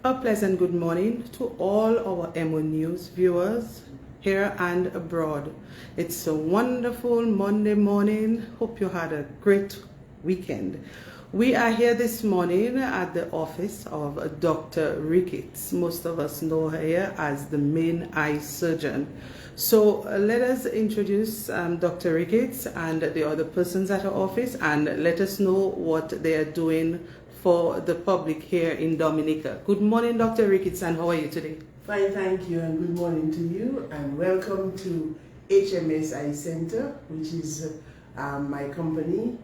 A pleasant good morning to all our Emonews viewers here and abroad. It's a wonderful Monday morning. Hope you had a great weekend. We are here this morning at the office of Dr. Ricketts. Most of us know her here as the main eye surgeon. So let us introduce Dr. Ricketts and the other persons at her office, and let us know what they are doing for the public here in Dominica. Good morning, Dr. Ricketts, and how are you today? Fine, thank you, and good morning to you, and welcome to HMS Eye Center, which is my company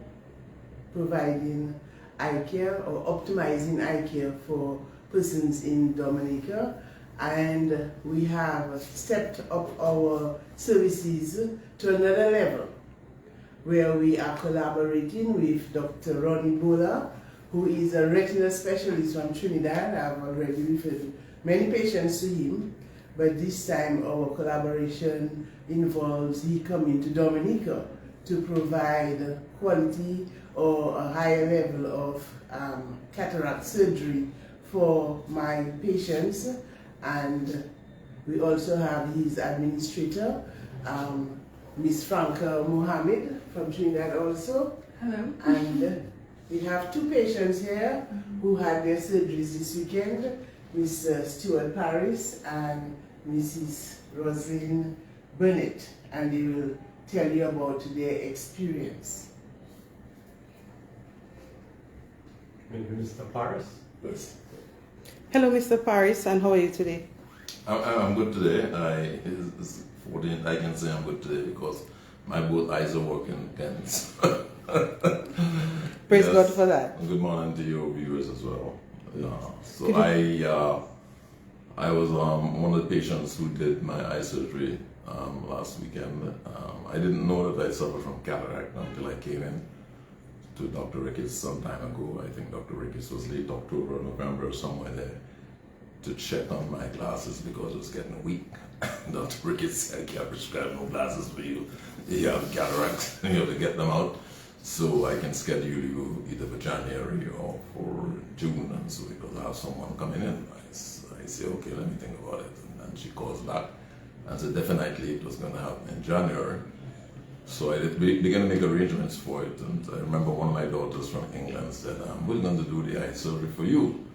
providing eye care or optimizing eye care for persons in Dominica. And we have stepped up our services to another level, where we are collaborating with Dr. Ronnie Bola, who is a retina specialist from Trinidad. I've already referred many patients to him, but this time our collaboration involves he coming to Dominica to provide quality or a higher level of cataract surgery for my patients. And we also have his administrator, Miss Franca Mohammed from Trinidad also. Hello. And we have two patients here who had their surgeries this weekend, Mr. Stuart Paris and Mrs. Roslyn Burnett, and they will tell you about their experience. Mr. Paris? Yes. Hello, Mr. Paris, and how are you today? I'm good today. It's 14. I can say I'm good today because my both eyes are working again. Praise Yes. God for that. Good morning to your viewers as well. So Good. I was one of the patients who did my eye surgery last weekend. I didn't know that I suffered from cataract until I came in to Dr. Ricketts some time ago. I think Dr. Ricketts was late October, November, or somewhere there, to check on my glasses because it was getting weak. Dr. Ricketts said, I can't prescribe no glasses for you. You have cataract, you have to get them out. So I can schedule you either for January or for June, and so because I have someone coming in. I say, okay, let me think about it. And then she calls back and said, definitely it was going to happen in January. So I began to make arrangements for it, and I remember one of my daughters from England said, we're going to do the eye surgery for you.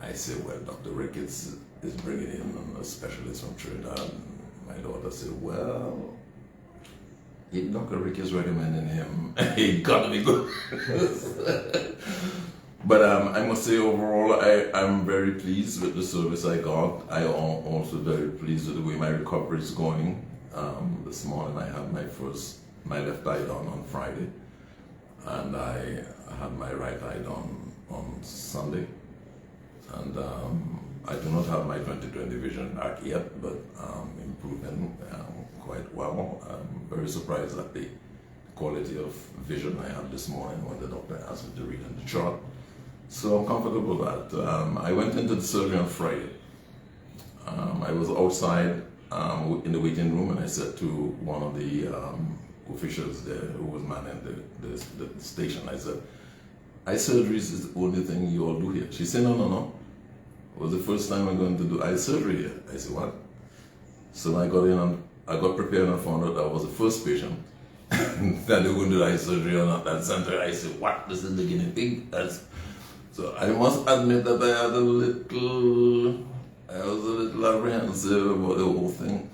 I said, well, Dr. Ricketts is bringing in a specialist from Trinidad. And my daughter said, well, if Dr. Ricketts recommending him, he got to be good. But I must say, overall, I'm very pleased with the service I got. I am also very pleased with the way my recovery is going. This morning I had my left eye done on Friday, and I had my right eye done on Sunday. And I do not have my 20/20 vision back yet, but improving quite well. I'm very surprised at the quality of vision I had this morning when the doctor asked me to read in the chart. So I'm comfortable with that. I went into the surgery on Friday. I was outside in the waiting room, and I said to one of the officials there who was manning the station, I said, eye surgeries is the only thing you all do here. She said, no. It was the first time I'm going to do eye surgery here. I said, what? So I got in and I got prepared and found out I was the first patient that they were going to do eye surgery on that center. I said, what? This is the guinea pig? So I must admit that I was a little apprehensive about the whole thing.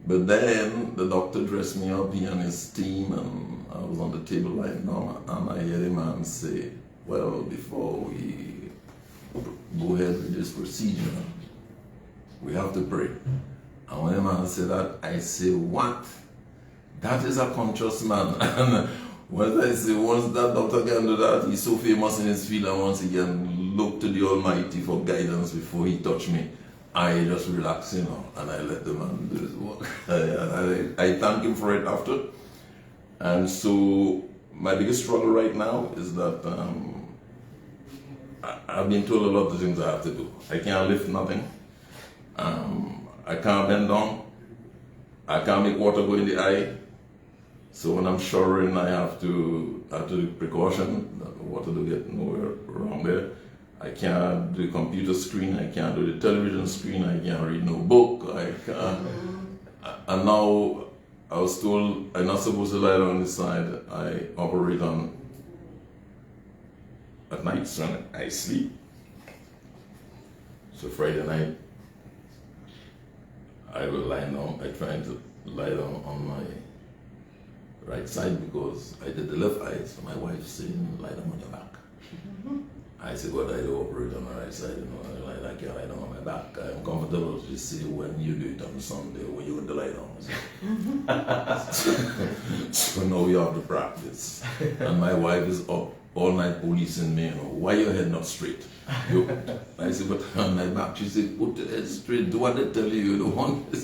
But then the doctor dressed me up, he and his team, and I was on the table lying down, and I heard a man say, well, before we go ahead with this procedure, we have to pray. And when the man said that, I said, what? That is a conscious man. And once I say, once that doctor can do that, he's so famous in his field, and once he can look to the Almighty for guidance before he touch me, I just relax, and I let the man do his work. I thank him for it after. And so my biggest struggle right now is that I've been told a lot of things I have to do. I can't lift nothing. I can't bend down. I can't make water go in the eye. So when I'm showering, I have to take precaution that the water don't get nowhere around there. I can't do the computer screen, I can't do the television screen, I can't read no book, I can't. And now I was told I'm not supposed to lie down on the side. I operate on at night, so I sleep. So Friday night, I will lie down. I try to lie down on my right side because I did the left eye. So my wife said, lie down on your back. I said, well, I do operate on the right side, you know, I can't lie down on my back. I'm comfortable to see when you do it on Sunday when you want to lie down. So now we have to practice. And my wife is up all night policing me, you know, why your head not straight? I said, but on my back, she said, put the head straight, do what they tell you don't want.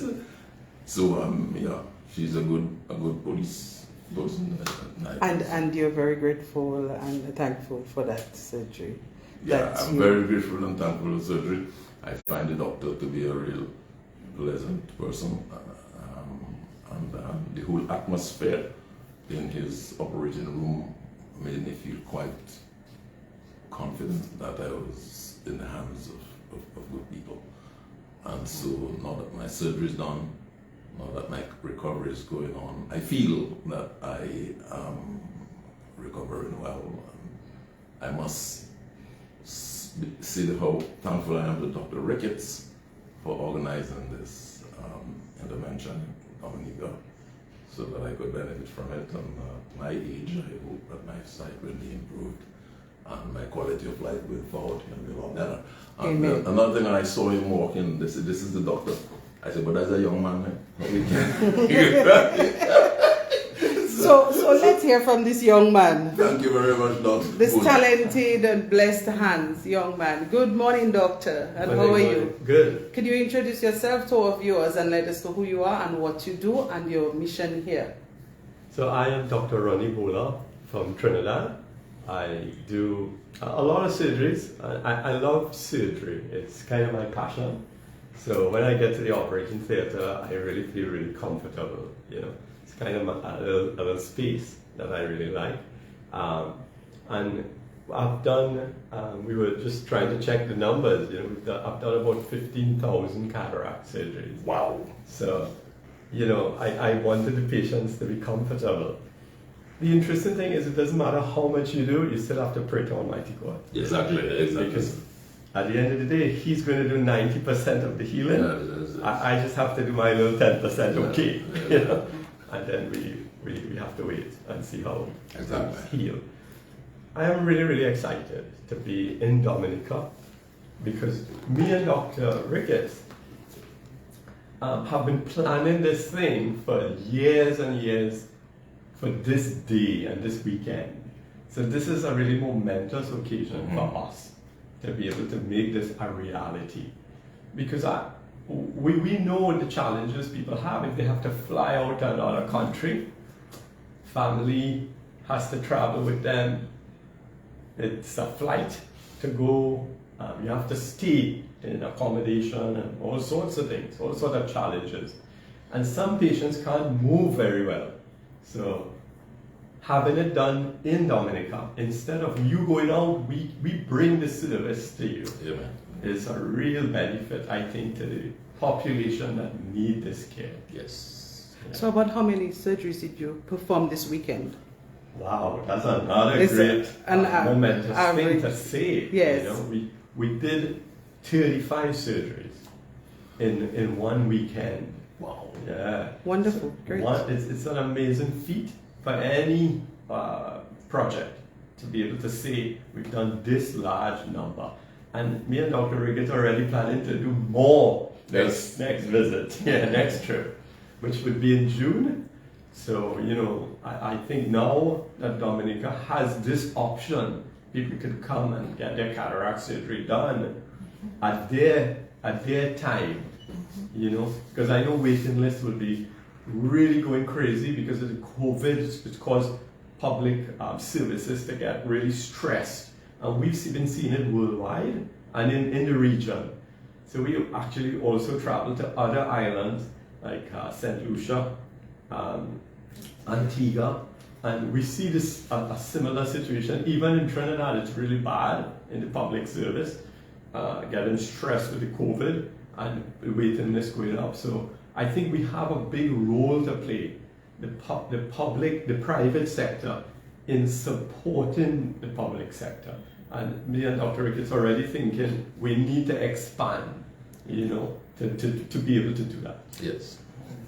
So, yeah, she's a good police person. And you're very grateful and thankful for that surgery. Yeah, I'm very grateful and thankful for the surgery. I find the doctor to be a real pleasant person. And the whole atmosphere in his operating room made me feel quite confident that I was in the hands of good people. And so now that my surgery is done, now that my recovery is going on, I feel that I am recovering well. I must see how thankful I am to Dr. Ricketts for organizing this intervention in Dominica so that I could benefit from it. And at my age, I hope that my sight will be improved and my quality of life going forward can be a lot better. And another thing, when I saw him walking, they said, this is the doctor. I said, but as a young man, So let's hear from this young man. Thank you very much, Doctor. This talented and blessed hands, young man. Good morning, doctor. And how are you? Good. Could you introduce yourself to our viewers and let us know who you are and what you do and your mission here? So I am Dr. Ronnie Bola from Trinidad. I do a lot of surgeries. I love surgery. It's kind of my passion. So when I get to the operating theater, I really feel really comfortable, you know. It's kind of a little space that I really like. And I've done, we were just trying to check the numbers, you know, I've done about 15,000 cataract surgeries. Wow. So, you know, I wanted the patients to be comfortable. The interesting thing is it doesn't matter how much you do, you still have to pray to Almighty God. Exactly. Because at the end of the day, He's going to do 90% of the healing. Yeah, I just have to do my little 10% okay. You know? And then we have to wait and see how Exactly. heal. I am really, really excited to be in Dominica because me and Dr. Ricketts have been planning this thing for years and years for this day and this weekend. So this is a really momentous occasion for us to be able to make this a reality. Because we know the challenges people have if they have to fly out to another country. Family has to travel with them. It's a flight to go. You have to stay in accommodation and all sorts of things, all sorts of challenges. And some patients can't move very well. So having it done in Dominica, instead of you going out, we bring the service to you. Yeah, man. Is a real benefit, I think, to the population that need this care. Yes. Yeah. So about how many surgeries did you perform this weekend? Wow, that's another It's great momentous average. thing to say. Yes. You know, we did 35 surgeries in one weekend. Wow. Yeah. Wonderful. Great. It's an amazing feat for any project to be able to say we've done this large number. And me and Dr. Ricketts are already planning to do more next visit, next trip, which would be in June. So, you know, I think now that Dominica has this option, people could come and get their cataract surgery done at their time, you know, because I know waiting lists will be really going crazy because of the COVID. It's caused public services to get really stressed. And we've been seeing it worldwide and in the region. So we actually also travel to other islands like St. Lucia, Antigua, And we see this a similar situation. Even in Trinidad, it's really bad in the public service, getting stressed with the COVID and the waiting list going up. So I think we have a big role to play, the public, the private sector, in supporting the public sector. And me and Dr. Ricketts already thinking we need to expand, to be able to do that. Yes.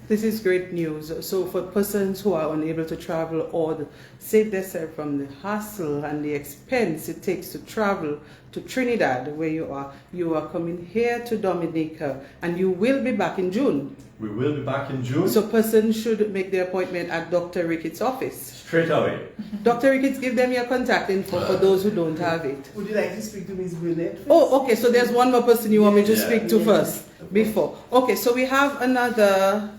This is great news. So for persons who are unable to travel or save themselves from the hassle and the expense it takes to travel to Trinidad, where you are coming here to Dominica, and you will be back in June. We will be back in June. So persons should make their appointment at Dr. Ricketts' office. Straight away. Dr. Ricketts, give them your contact info for those who don't have it. Would you like to speak to Ms. Burnett first? Oh, okay, so there's one more person you want me to Yeah. speak to first, before. Okay, so we have another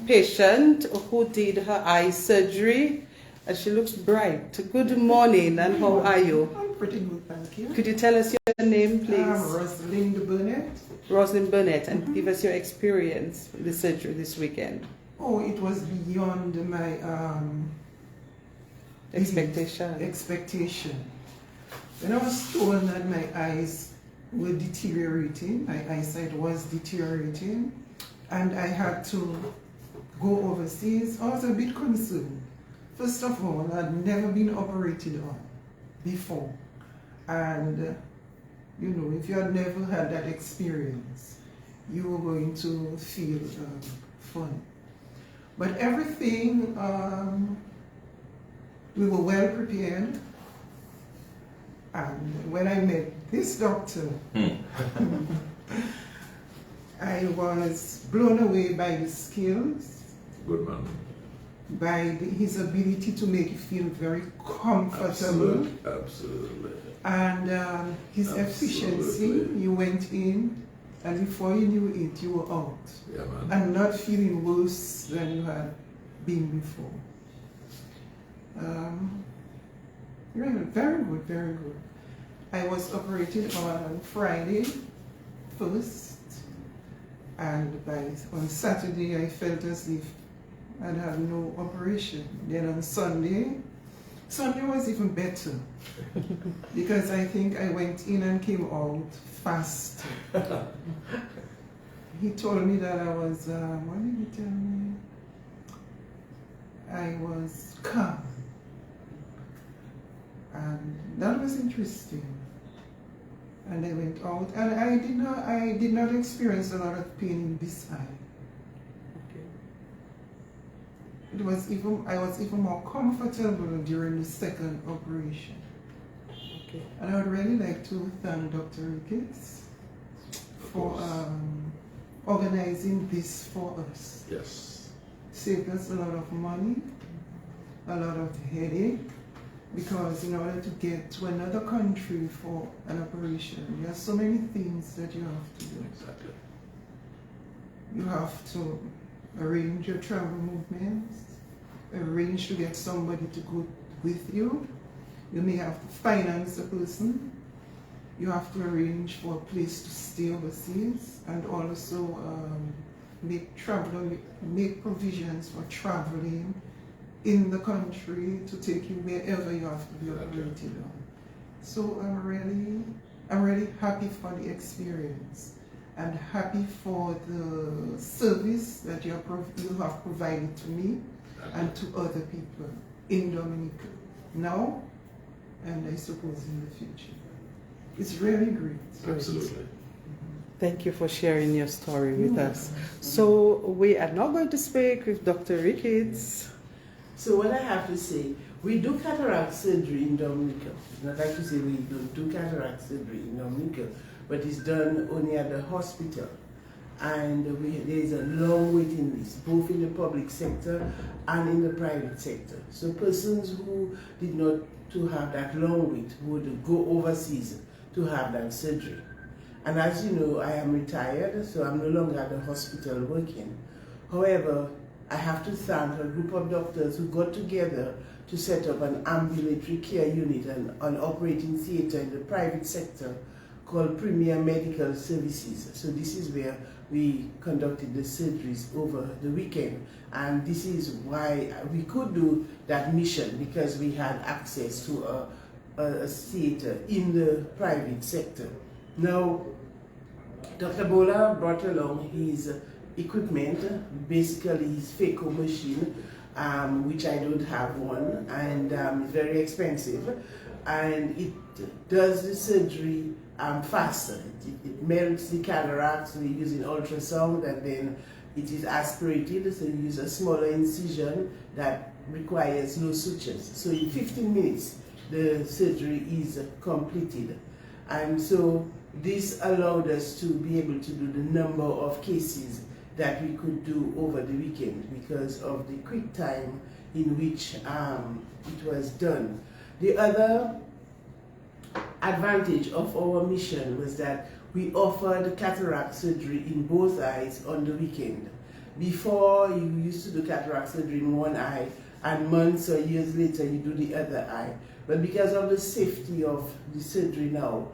patient who did her eye surgery, and she looks bright. Good morning, and how are you? I'm pretty good, thank you. Could you tell us your name, please? Roslyn Burnett. Roslyn Burnett, and give us your experience with the surgery this weekend. Oh, it was beyond my Expectation. When I was told that my eyes were deteriorating, my eyesight was deteriorating, and I had to go overseas, I was a bit concerned. First of all, I'd never been operated on before. And, if you had never had that experience, you were going to feel fun. But everything, we were well prepared. And when I met this doctor, I was blown away by his skills, Good man. by his ability to make you feel very comfortable. Absolutely. And his efficiency. You went in, and before you knew it, you were out. Yeah, man. And not feeling worse than you had been before. Very good, very good. I was operated on Friday first, and on Saturday I felt as if I'd had no operation. Then on Sunday was even better because I think I went in and came out fast. He told me that I was, what did he tell me? I was calm. And that was interesting. And I went out, and I did not experience a lot of pain in this eye. I was even more comfortable during the second operation. Okay. And I would really like to thank Dr. Ricketts for organizing this for us. Yes. Saved us a lot of money, a lot of headache, because in order to get to another country for an operation, there are so many things that you have to do. Exactly. You have to arrange your travel movements, arrange to get somebody to go with you. You may have to finance a person. You have to arrange for a place to stay overseas, and also make provisions for traveling in the country to take you wherever you have to be operated on. So I'm really happy for the experience, and happy for the service that you have provided to me and to other people in Dominica now, and I suppose in the future. It's really great. Absolutely. Thank you for sharing your story with us. So we are now going to speak with Dr. Ricketts. So what I have to say, we do cataract surgery in Dominica. It's not like to say we don't do cataract surgery in Dominica, but it's done only at the hospital. And there's a long waiting list, both in the public sector and in the private sector. So persons who did not to have that long wait would go overseas to have that surgery. And as you know, I am retired, so I'm no longer at the hospital working. However, I have to thank a group of doctors who got together to set up an ambulatory care unit and an operating theater in the private sector called Premier Medical Services. So this is where we conducted the surgeries over the weekend. And this is why we could do that mission, because we had access to a theater in the private sector. Now, Dr. Bola brought along his equipment, basically his phaco machine, which I don't have one, and it's very expensive, and it does the surgery faster. It melts the cataracts. We're using ultrasound, and then it is aspirated, so you use a smaller incision that requires no sutures. So in 15 minutes, the surgery is completed. And so this allowed us to be able to do the number of cases that we could do over the weekend because of the quick time in which it was done. The other advantage of our mission was that we offered cataract surgery in both eyes on the weekend. Before, you used to do cataract surgery in one eye, and months or years later you do the other eye. But because of the safety of the surgery now,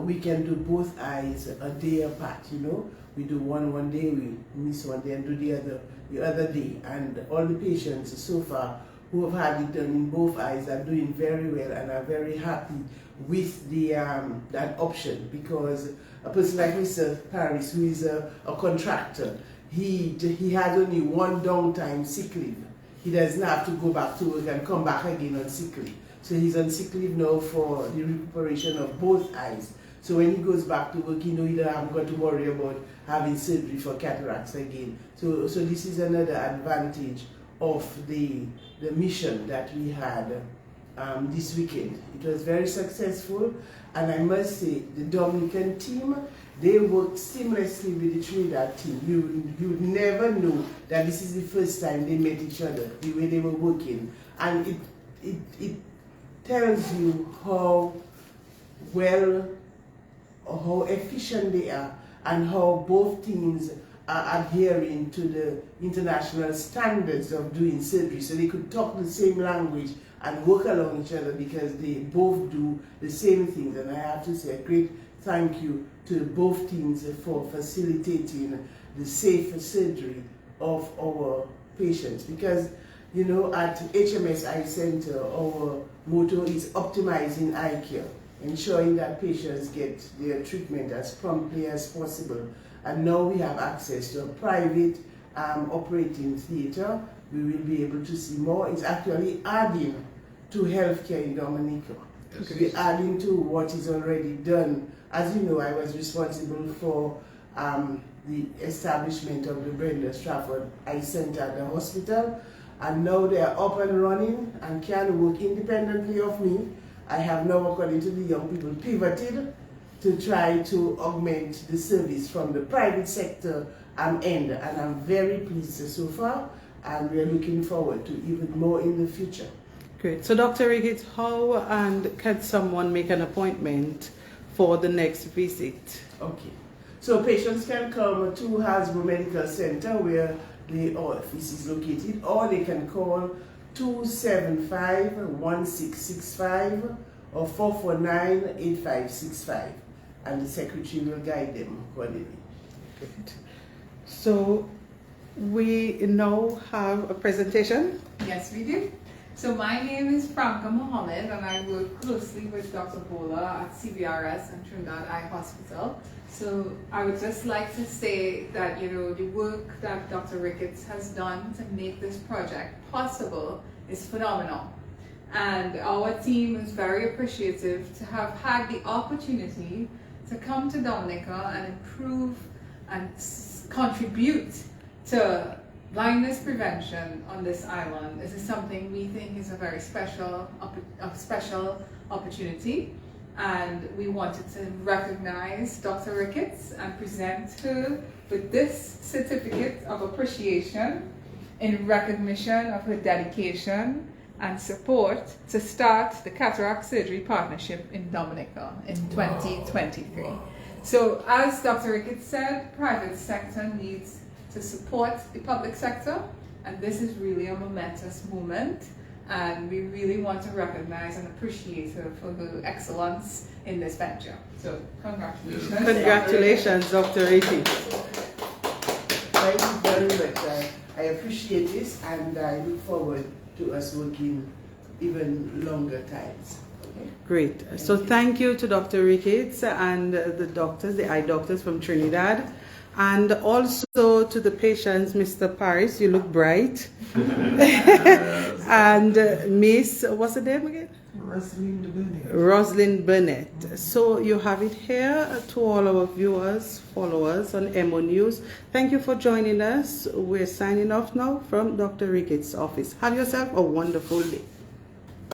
we can do both eyes a day apart, you know. We do one day, we miss one day and do the other day. And all the patients so far who have had it done in both eyes are doing very well and are very happy with the that option, because a person like Mr. Paris, who is a contractor, he has only one downtime sick leave. He doesn't have to go back to work and come back again on sick leave. So he's on sick leave now for the recuperation of both eyes. So when he goes back to work, he doesn't got to worry about having surgery for cataracts again. So this is another advantage of the mission that we had this weekend. It was very successful, and I must say the Dominican team, they worked seamlessly with the Trinidad team. You would never know that this is the first time they met each other, the way they were working. And it tells you how well, how efficient they are, and how both teams are adhering to the international standards of doing surgery. So they could talk the same language and work along each other because they both do the same things. And I have to say a great thank you to both teams for facilitating the safe surgery of our patients. Because, you know, at HMS Eye Center, our motto is optimizing eye care, ensuring that patients get their treatment as promptly as possible. And now we have access to a private operating theater. We will be able to see more. It's actually adding to healthcare in Dominica. Yes. We're adding to what is already done. As you know, I was responsible for the establishment of the Brenda Strafford Eye Center at the hospital, and now they are up and running and can work independently of me. I have now, according to the young people, pivoted to try to augment the service from the private sector end, and I'm very pleased so far, and we're looking forward to even more in the future. Great. So Dr. Ricketts, how and can someone make an appointment for the next visit? Okay. So patients can come to Hasbro Medical Center, where the office is located, or they can call 275-1665 or 449-8565, and the secretary will guide them accordingly. Great. So we now have a presentation. Yes, we do. So my name is Franca Mohammed, and I work closely with Dr. Bola at CBRS and Trinidad Eye Hospital. So I would just like to say that, you know, the work that Dr. Ricketts has done to make this project possible is phenomenal. And our team is very appreciative to have had the opportunity to come to Dominica and improve and contribute to blindness prevention on this island. This is something we think is a very special opportunity, and we wanted to recognize Dr. Ricketts and present her with this certificate of appreciation in recognition of her dedication and support to start the Cataract Surgery Partnership in Dominica in 2023. So as Dr. Ricketts said, private sector needs to support the public sector, and this is really a momentous moment, and we really want to recognize and appreciate her for her excellence in this venture. So congratulations. Congratulations, Dr. Ricketts. Thank you very much. I appreciate this, and I look forward to us working even longer times. Okay? Great. So thank you to Dr. Ricketts and the doctors, the eye doctors from Trinidad, and also to the patients, Mr. Paris, you look bright, and Miss, what's the name again? Roslyn Burnett. Roslyn Burnett. So you have it here to all our viewers, followers on Emonews. Thank you for joining us. We're signing off now from Dr. Ricketts' office. Have yourself a wonderful day.